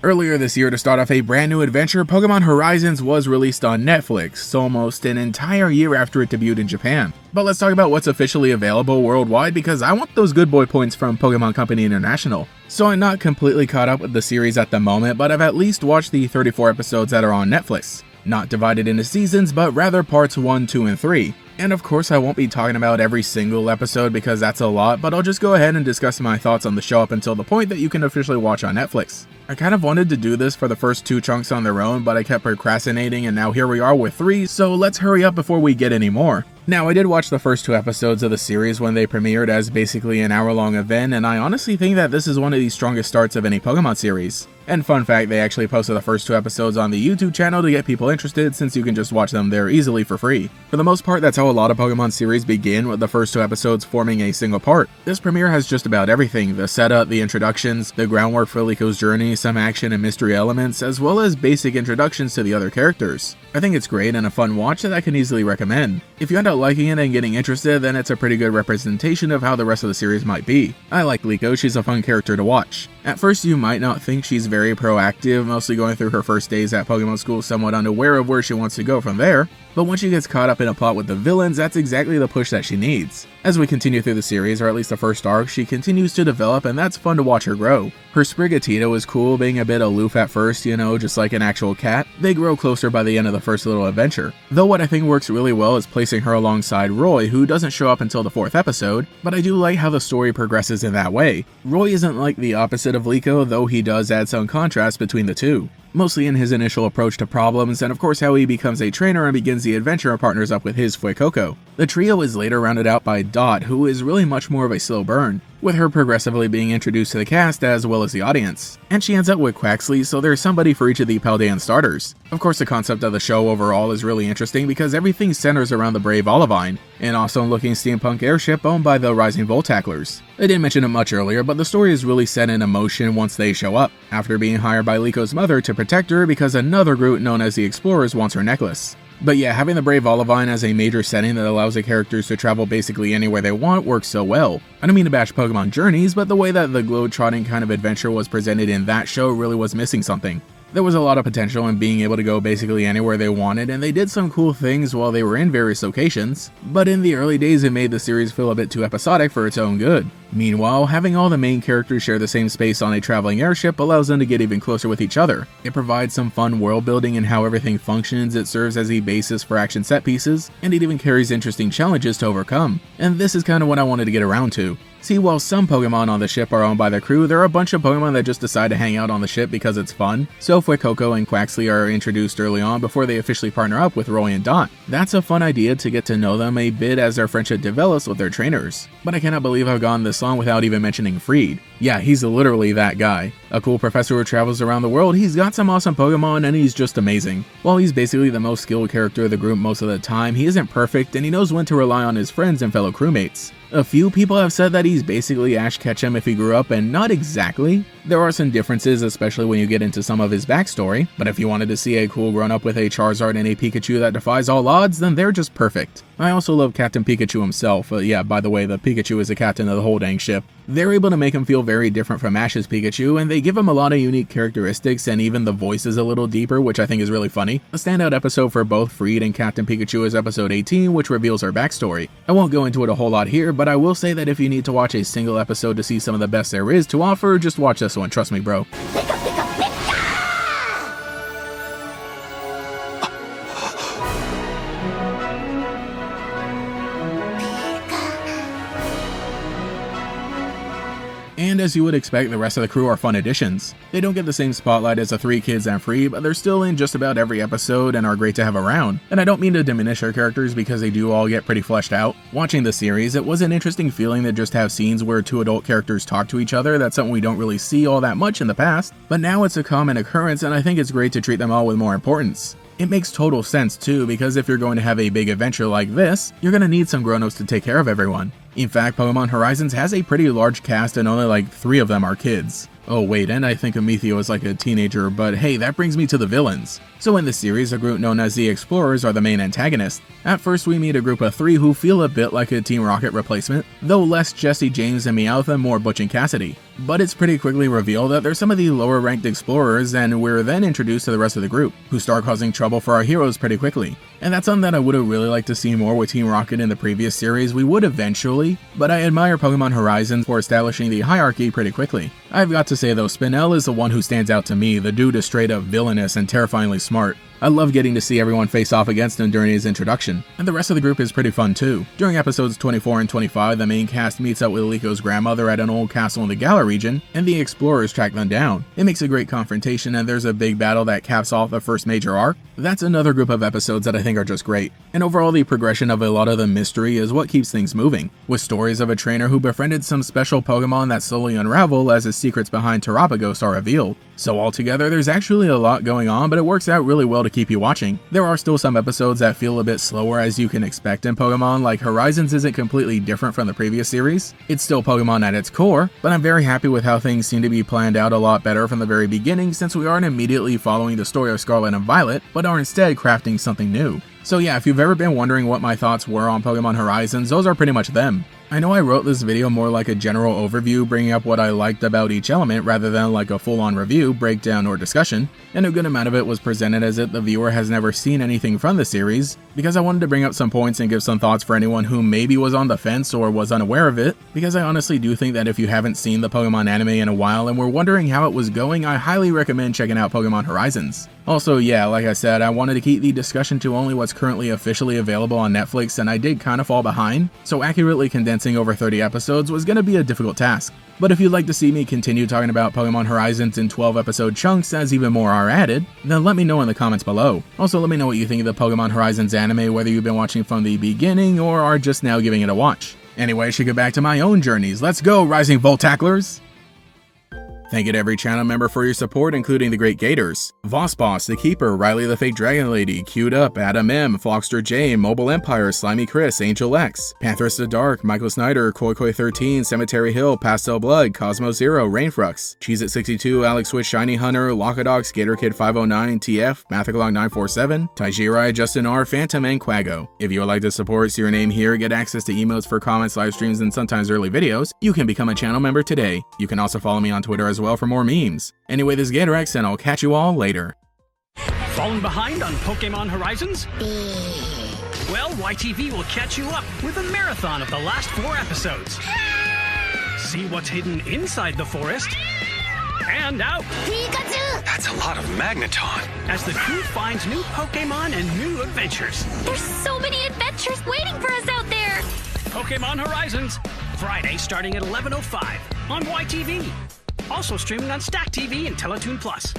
Earlier this year, to start off a brand new adventure, Pokémon Horizons was released on Netflix, almost an entire year after it debuted in Japan. But let's talk about what's officially available worldwide, because I want those good boy points from Pokémon Company International. So I'm not completely caught up with the series at the moment, but I've at least watched the 34 episodes that are on Netflix. Not divided into seasons, but rather parts 1, 2, and 3. And of course I won't be talking about every single episode because that's a lot, but I'll just go ahead and discuss my thoughts on the show up until the point that you can officially watch on Netflix. I kind of wanted to do this for the first 2 chunks on their own, but I kept procrastinating and now here we are with 3, so let's hurry up before we get any more. Now, I did watch the first 2 episodes of the series when they premiered as basically an hour-long event, and I honestly think that this is one of the strongest starts of any Pokemon series. And fun fact, they actually posted the first 2 episodes on the YouTube channel to get people interested, since you can just watch them there easily for free. For the most part, that's how a lot of Pokemon series begin, with the first 2 episodes forming a single part. This premiere has just about everything: the setup, the introductions, the groundwork for Lico's journey, some action and mystery elements, as well as basic introductions to the other characters. I think it's great and a fun watch that I can easily recommend. If you end up liking it and getting interested, then it's a pretty good representation of how the rest of the series might be. I like Liko, she's a fun character to watch. At first you might not think she's very proactive, mostly going through her first days at Pokemon School somewhat unaware of where she wants to go from there, but once she gets caught up in a plot with the villains, that's exactly the push that she needs. As we continue through the series, or at least the first arc, she continues to develop and that's fun to watch her grow. Her Sprigatito is cool, being a bit aloof at first, you know, just like an actual cat. They grow closer by the end of the first little adventure. Though what I think works really well is placing her alongside Roy, who doesn't show up until the 4th episode, but I do like how the story progresses in that way. Roy isn't like the opposite of Liko, though he does add some contrast between the two. Mostly in his initial approach to problems, and of course how he becomes a trainer and begins the adventure and partners up with his Fuecoco. The trio is later rounded out by Dot, who is really much more of a slow burn, with her progressively being introduced to the cast as well as the audience. And she ends up with Quaxly, so there's somebody for each of the Paldean starters. Of course, the concept of the show overall is really interesting because everything centers around the brave Olivine, an awesome looking steampunk airship owned by the Rising Voltacklers. I didn't mention it much earlier, but the story is really set in motion once they show up, after being hired by Liko's mother to protect her because another group known as the Explorers wants her necklace. But yeah, having the Brave Olivine as a major setting that allows the characters to travel basically anywhere they want works so well. I don't mean to bash Pokemon Journeys, but the way that the globe-trotting kind of adventure was presented in that show really was missing something. There was a lot of potential in being able to go basically anywhere they wanted, and they did some cool things while they were in various locations, but in the early days it made the series feel a bit too episodic for its own good. Meanwhile, having all the main characters share the same space on a traveling airship allows them to get even closer with each other. It provides some fun world building in how everything functions, it serves as a basis for action set pieces, and it even carries interesting challenges to overcome. And this is kind of what I wanted to get around to. See, while some Pokemon on the ship are owned by the crew, there are a bunch of Pokemon that just decide to hang out on the ship because it's fun. So Fuecoco and Quaxly are introduced early on before they officially partner up with Roy and Dot. That's a fun idea to get to know them a bit as their friendship develops with their trainers. But I cannot believe I've gone this long without even mentioning Freed. Yeah, he's literally that guy. A cool professor who travels around the world, he's got some awesome Pokemon and he's just amazing. While he's basically the most skilled character of the group most of the time, he isn't perfect and he knows when to rely on his friends and fellow crewmates. A few people have said that he's basically Ash Ketchum if he grew up, and not exactly. There are some differences, especially when you get into some of his backstory, but if you wanted to see a cool grown-up with a Charizard and a Pikachu that defies all odds, then they're just perfect. I also love Captain Pikachu himself. Yeah, by the way, the Pikachu is the captain of the whole dang ship. They're able to make him feel very different from Ash's Pikachu, and they give him a lot of unique characteristics, and even the voice is a little deeper, which I think is really funny. A standout episode for both Freed and Captain Pikachu is episode 18, which reveals her backstory. I won't go into it a whole lot here, but I will say that if you need to watch a single episode to see some of the best there is to offer, just watch this one, trust me bro. And as you would expect, the rest of the crew are fun additions. They don't get the same spotlight as the 3 kids and Free, but they're still in just about every episode and are great to have around. And I don't mean to diminish their characters because they do all get pretty fleshed out. Watching the series, it was an interesting feeling to just have scenes where 2 adult characters talk to each other. That's something we don't really see all that much in the past, but now it's a common occurrence and I think it's great to treat them all with more importance. It makes total sense too, because if you're going to have a big adventure like this, you're going to need some grown-ups to take care of everyone. In fact, Pokemon Horizons has a pretty large cast and only like 3 of them are kids. Oh wait, and I think Amethio is like a teenager, but hey, that brings me to the villains. So in the series, a group known as the Explorers are the main antagonists. At first we meet a group of 3 who feel a bit like a Team Rocket replacement, though less Jesse James and Meowth and more Butch and Cassidy. but it's pretty quickly revealed that they're some of the lower ranked explorers, and we're then introduced to the rest of the group, who start causing trouble for our heroes pretty quickly. And that's something that I would have really liked to see more with Team Rocket in the previous series. We would eventually, but I admire Pokemon Horizons for establishing the hierarchy pretty quickly. I've got to say though, Spinel is the one who stands out to me. The dude is straight up villainous and terrifyingly smart. I love getting to see everyone face off against him during his introduction, and the rest of the group is pretty fun too. During episodes 24 and 25, the main cast meets up with Liko grandmother at an old castle in the Galar region, and the explorers track them down. It makes a great confrontation, and there's a big battle that caps off the first major arc. That's another group of episodes that I think are just great. And overall, the progression of a lot of the mystery is what keeps things moving, with stories of a trainer who befriended some special Pokemon that slowly unravel as his secrets behind Terapagos are revealed. So altogether, there's actually a lot going on, but it works out really well to keep you watching. There are still some episodes that feel a bit slower, as you can expect in Pokemon, like Horizons isn't completely different from the previous series. It's still Pokemon at its core, but I'm very happy with how things seem to be planned out a lot better from the very beginning, since we aren't immediately following the story of Scarlet and Violet, but are instead crafting something new. So yeah, if you've ever been wondering what my thoughts were on Pokemon Horizons, those are pretty much them. I know I wrote this video more like a general overview, bringing up what I liked about each element rather than like a full-on review, breakdown, or discussion, and a good amount of it was presented as if the viewer has never seen anything from the series, because I wanted to bring up some points and give some thoughts for anyone who maybe was on the fence or was unaware of it, because I honestly do think that if you haven't seen the Pokemon anime in a while and were wondering how it was going, I highly recommend checking out Pokemon Horizons. Also, yeah, like I said, I wanted to keep the discussion to only what's currently officially available on Netflix, and I did kind of fall behind, so accurately condensing over 30 episodes was going to be a difficult task. But if you'd like to see me continue talking about Pokemon Horizons in 12-episode chunks as even more are added, then let me know in the comments below. Also, let me know what you think of the Pokemon Horizons anime, whether you've been watching from the beginning or are just now giving it a watch. Anyway, I should get back to my own journeys. Let's go, Rising Voltacklers! Thank you to every channel member for your support, including the Great Gators, Vossboss, The Keeper, Riley the Fake Dragon Lady, Queued Up, Adam M, Flockster J, Mobile Empire, Slimy Chris, Angel X, Pantheress the Dark, Michael Snyder, Koi13, Cemetery Hill, Pastel Blood, Cosmo Zero, Rainfrux, Cheez-It62, Alex Wish, Shiny Hunter, Lockadox, Gator Kid 509, TF, Mathicalog 947, Taijirai, Justin R, Phantom, and Quago. If you would like to support, see your name here, get access to emotes for comments, live streams, and sometimes early videos, you can become a channel member today. You can also follow me on Twitter as well for more memes. Anyway, this is GatorX, and I'll catch you all later. Falling behind on Pokemon Horizons? Well, YTV will catch you up with a marathon of the last 4 episodes. See what's hidden inside the forest and out. Pikachu! That's a lot of Magneton. As the crew finds new Pokemon and new adventures. There's so many adventures waiting for us out there! Pokemon Horizons, Friday starting at 11:05 on YTV. Also streaming on Stack TV and Teletoon Plus.